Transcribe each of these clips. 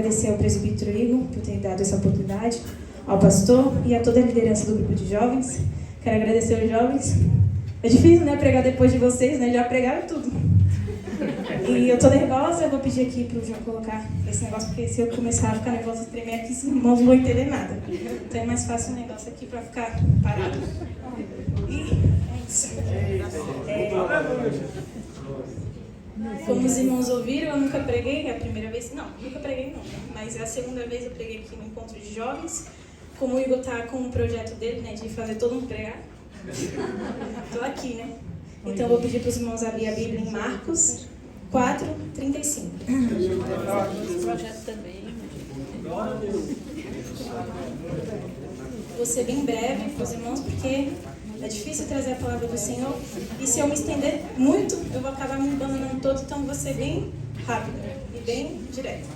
Agradecer ao presbítero Igor por ter dado essa oportunidade, ao pastor e a toda a liderança do grupo de jovens. Quero agradecer aos jovens. É difícil, né, pregar depois de vocês, né? Já pregaram tudo. E eu tô nervosa, eu vou pedir aqui pro João colocar esse negócio, porque se eu começar a ficar nervosa e tremer aqui, os irmãos não vão entender nada. Então é mais fácil o negócio aqui pra ficar parado. E é isso. Como os irmãos ouviram, eu nunca preguei, é a primeira vez, não, nunca preguei não, mas é a segunda vez eu preguei aqui no encontro de jovens. Como o Igor tá com um projeto dele, né, de fazer todo mundo pregar, tô aqui, né? Então eu vou pedir para os irmãos abrir a Bíblia em Marcos 4:35. Esse projeto também. Vou ser bem breve para os irmãos, porque é difícil trazer a palavra do Senhor. E se eu me estender muito, eu vou acabar me abandonando todo, então vou ser bem rápido e bem direto.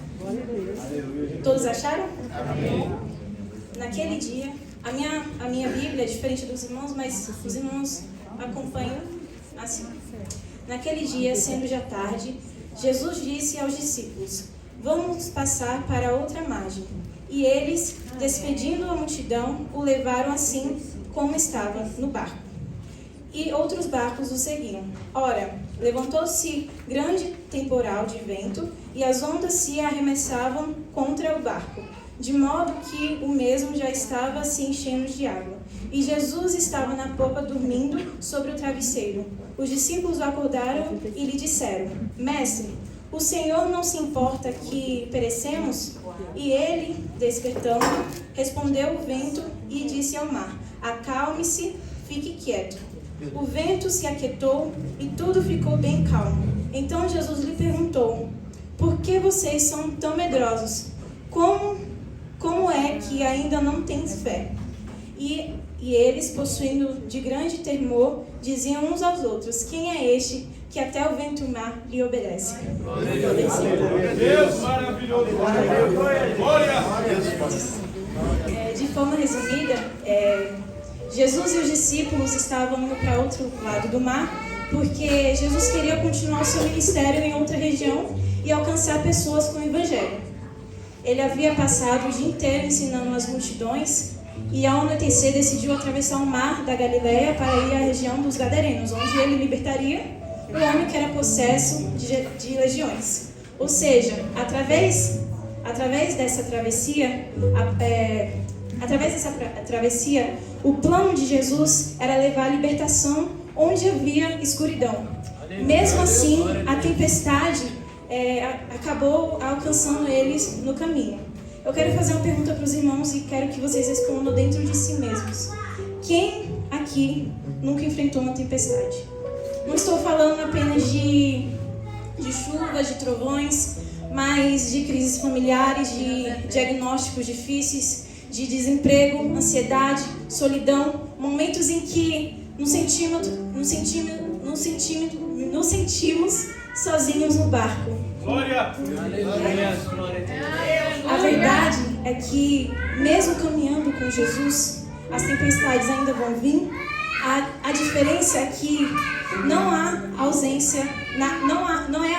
Todos acharam? Amém. Naquele dia, a minha Bíblia é diferente dos irmãos, mas os irmãos acompanham assim. Naquele dia, sendo já tarde, Jesus disse aos discípulos: vamos passar para outra margem. E eles, despedindo a multidão, o levaram assim como estava no barco. E outros barcos o seguiam. Ora, levantou-se grande temporal de vento, e as ondas se arremessavam contra o barco, de modo que o mesmo já estava se enchendo de água. E Jesus estava na popa dormindo sobre o travesseiro. Os discípulos o acordaram e lhe disseram: Mestre, o Senhor não se importa que perecemos? E ele, despertando, respondeu ao vento e disse ao mar: acalme-se, fique quieto. O vento se aquietou e tudo ficou bem calmo. Então Jesus lhe perguntou: por que vocês são tão medrosos? Como é que ainda não tens fé? E eles, possuindo de grande temor, diziam uns aos outros: quem é este que até o vento e o mar lhe obedece? Glória a Deus, maravilhoso. Glória a Deus. De forma resumida, Jesus e os discípulos estavam indo para outro lado do mar, porque Jesus queria continuar o seu ministério em outra região e alcançar pessoas com o Evangelho. Ele havia passado o dia inteiro ensinando as multidões e, ao anoitecer, decidiu atravessar o mar da Galileia para ir à região dos Gadarenos, onde ele libertaria o homem que era possesso de legiões. Ou seja, através dessa travessia, o plano de Jesus era levar a libertação onde havia escuridão. Mesmo assim, a tempestade acabou alcançando eles no caminho. Eu quero fazer uma pergunta para os irmãos e quero que vocês respondam dentro de si mesmos. Quem aqui nunca enfrentou uma tempestade? Não estou falando apenas de chuvas, de trovões, mas de crises familiares, de diagnósticos difíceis, de desemprego, ansiedade, solidão, momentos em que nos sentimos sozinhos no barco. Glória! A verdade é que, mesmo caminhando com Jesus, as tempestades ainda vão vir. A diferença é que não é a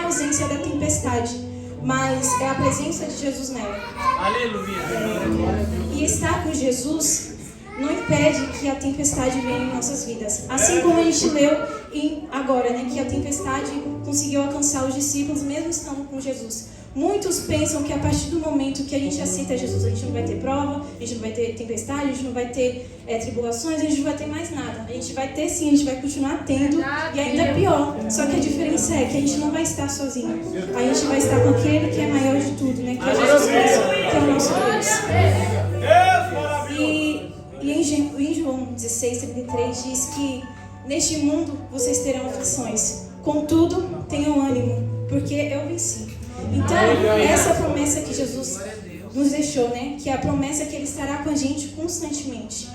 ausência da tempestade, mas é a presença de Jesus nela. Aleluia! E estar com Jesus não impede que a tempestade venha em nossas vidas. Assim como a gente leu agora, né, que a tempestade conseguiu alcançar os discípulos mesmo estando com Jesus. Muitos pensam que a partir do momento que a gente aceita Jesus, a gente não vai ter prova, a gente não vai ter tempestade, a gente não vai ter tribulações, a gente não vai ter mais nada. A gente vai ter sim, a gente vai continuar tendo, e ainda pior. Só que a diferença é que a gente não vai estar sozinho. A gente vai estar com aquele que é maior de tudo, né, que é Jesus Cristo, que é o nosso Deus. E em João 16:33 diz que neste mundo vocês terão aflições. Contudo, tenham ânimo, porque eu venci. Então, essa é a promessa que Jesus nos deixou, né? Que é a promessa que Ele estará com a gente constantemente.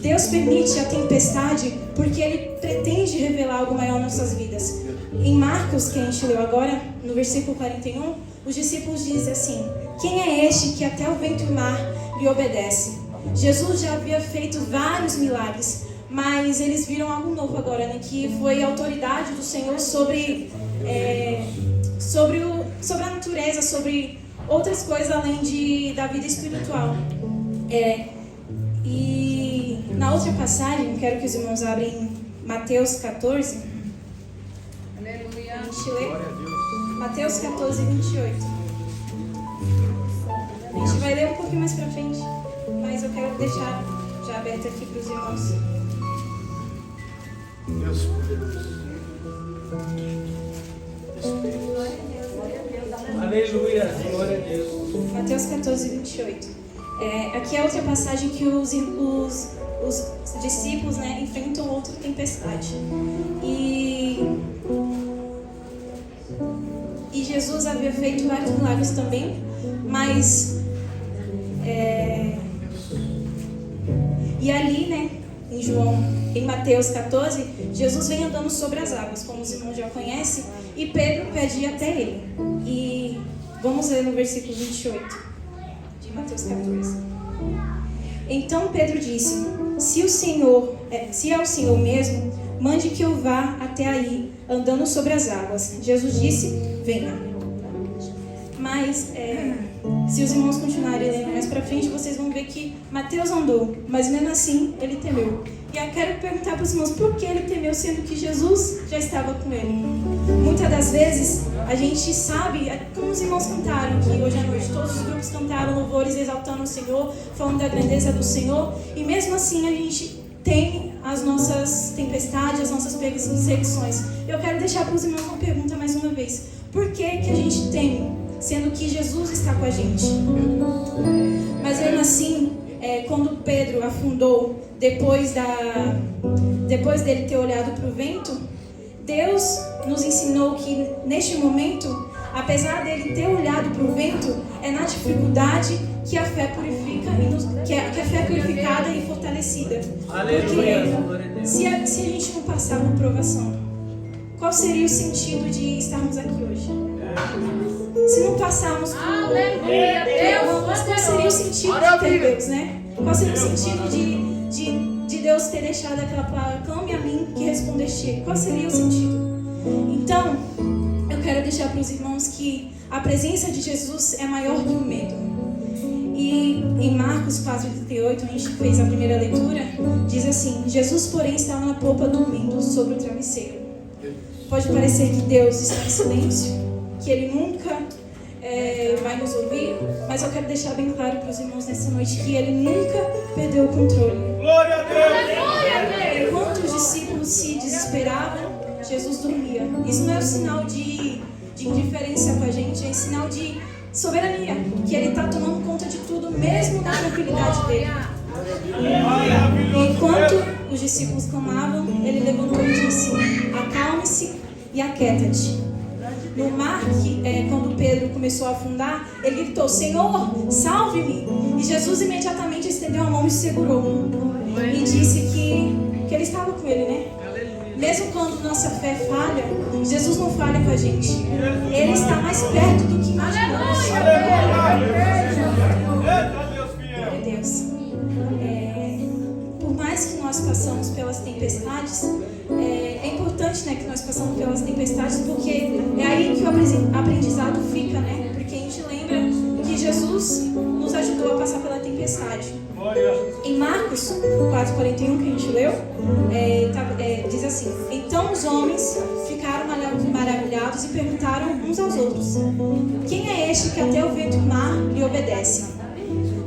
Deus permite a tempestade porque Ele pretende revelar algo maior nas nossas vidas. Em Marcos, que a gente leu agora, no versículo 41, os discípulos dizem assim: quem é este que até o vento e o mar lhe obedece? Jesus já havia feito vários milagres, mas eles viram algo novo agora, né? Que foi a autoridade do Senhor sobre a natureza, sobre outras coisas além da vida espiritual. E na outra passagem, quero que os irmãos abrem Mateus 14. Aleluia. A gente lê Mateus 14, 28. A gente vai ler um pouquinho mais pra frente, mas eu quero deixar já aberto aqui para os irmãos. Deus poderoso. Aleluia, glória a Deus. Mateus 14, 28. Aqui é outra passagem que os discípulos, né, enfrentam outra tempestade. E Jesus havia feito vários milagres também, mas e ali, né, em Mateus 14, Jesus vem andando sobre as águas, como os irmãos já conhecem, e Pedro pede ir até ele. E vamos ler no versículo 28 de Mateus 14. Então Pedro disse: se é o Senhor mesmo, mande que eu vá até aí, andando sobre as águas. Jesus disse: venha. Mas se os irmãos continuarem lendo mais pra frente, vocês vão ver que Mateus andou, mas mesmo assim ele temeu. E eu quero perguntar para os irmãos por que ele temeu, sendo que Jesus já estava com ele. Muitas das vezes a gente sabe, como os irmãos cantaram aqui hoje à noite, todos os grupos cantaram louvores exaltando o Senhor, falando da grandeza do Senhor, e mesmo assim a gente tem as nossas tempestades, as nossas perseguições. Eu quero deixar para os irmãos uma pergunta mais uma vez: por que a gente teme, sendo que Jesus está com a gente? Mas mesmo assim, quando Pedro afundou, depois dele ter olhado para o vento, Deus nos ensinou que neste momento, apesar dele ter olhado para o vento, é na dificuldade que a fé purifica que a fé é purificada e fortalecida. Porque se a gente não passar por provação, qual seria o sentido de estarmos aqui hoje? Se não passarmos por provação, qual seria o sentido de ter Deus, né? Qual seria o sentido de Deus ter deixado aquela palavra: clame a mim que respondeste? Qual seria o sentido? Então, eu quero deixar para os irmãos que a presença de Jesus é maior que o medo. E em Marcos 4:38, a gente fez a primeira leitura, diz assim: Jesus, porém, estava na polpa dormindo sobre o travesseiro. Pode parecer que Deus está em silêncio, que Ele nunca vai nos ouvir, mas eu quero deixar bem claro para os irmãos nessa noite que Ele nunca perdeu o controle. Glória a Deus! Enquanto os discípulos se desesperavam, Jesus dormia. Isso não é um sinal de indiferença com a gente, é um sinal de soberania, que Ele está tomando conta de tudo, mesmo na tranquilidade dele. E enquanto os discípulos clamavam, Ele levantou e disse: acalme-se e aquieta-te. No mar, quando Pedro começou a afundar, ele gritou: Senhor, salve-me! E Jesus imediatamente estendeu a mão e segurou. E disse que ele estava com ele, né? Mesmo quando nossa fé falha, Jesus não falha com a gente. Ele está mais perto do que imaginamos. Glória a Deus. Por mais que nós passamos pelas tempestades, é importante, né, que nós passamos pelas tempestades, porque é aí que o aprendizado fica, né? Porque a gente lembra que Jesus nos ajudou a passar pela tempestade. Em Marcos 4:41, que a gente leu, diz assim: então os homens ficaram maravilhados e perguntaram uns aos outros: quem é este que até o vento e o mar lhe obedece?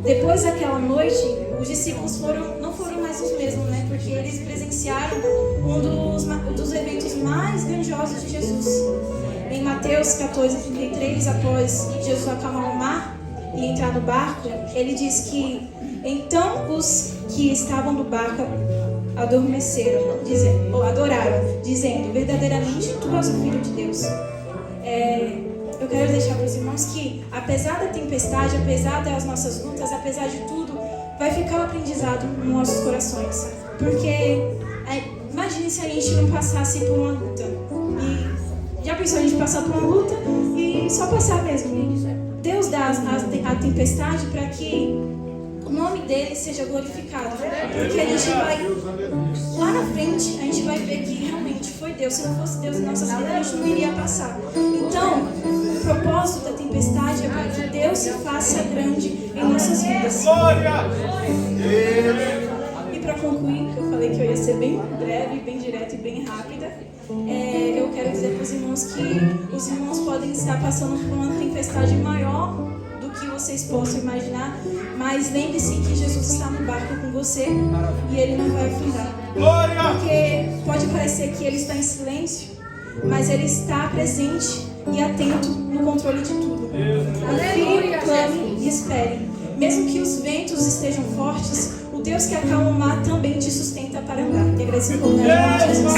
Depois daquela noite, os discípulos não foram mais os mesmos, né? Porque eles presenciaram um dos eventos mais grandiosos de Jesus. Em Mateus 14:33, após Jesus acalmar o mar e entrar no barco, ele diz que então os que estavam no barco adormeceram, adoraram, dizendo: verdadeiramente tu és o Filho de Deus. Eu quero deixar para os irmãos que, apesar da tempestade, apesar das nossas lutas, apesar de tudo, vai ficar o aprendizado nos nossos corações. Porque imagine se a gente não passasse por uma luta. E já pensou a gente passar por uma luta e só passar mesmo? Deus dá a tempestade para que o nome dele seja glorificado. Porque a gente vai, lá na frente, a gente vai ver que realmente foi Deus. Se não fosse Deus em nossas vidas, a gente não iria passar. Então, o propósito da tempestade é para que Deus se faça grande em nossas vidas. E para concluir, eu falei que eu ia ser bem breve, bem direta e bem rápida. Eu quero dizer para os irmãos que os irmãos podem estar passando por uma tempestade maior do que vocês possam imaginar, mas lembre-se que Jesus está no barco com você e ele não vai afundar. Porque pode parecer que ele está em silêncio, mas ele está presente e atento no controle de tudo. Confie, clame e espere. Mesmo que os ventos estejam fortes, o Deus que acalma o mar também te sustenta para andar. E agradeço por nome de Jesus.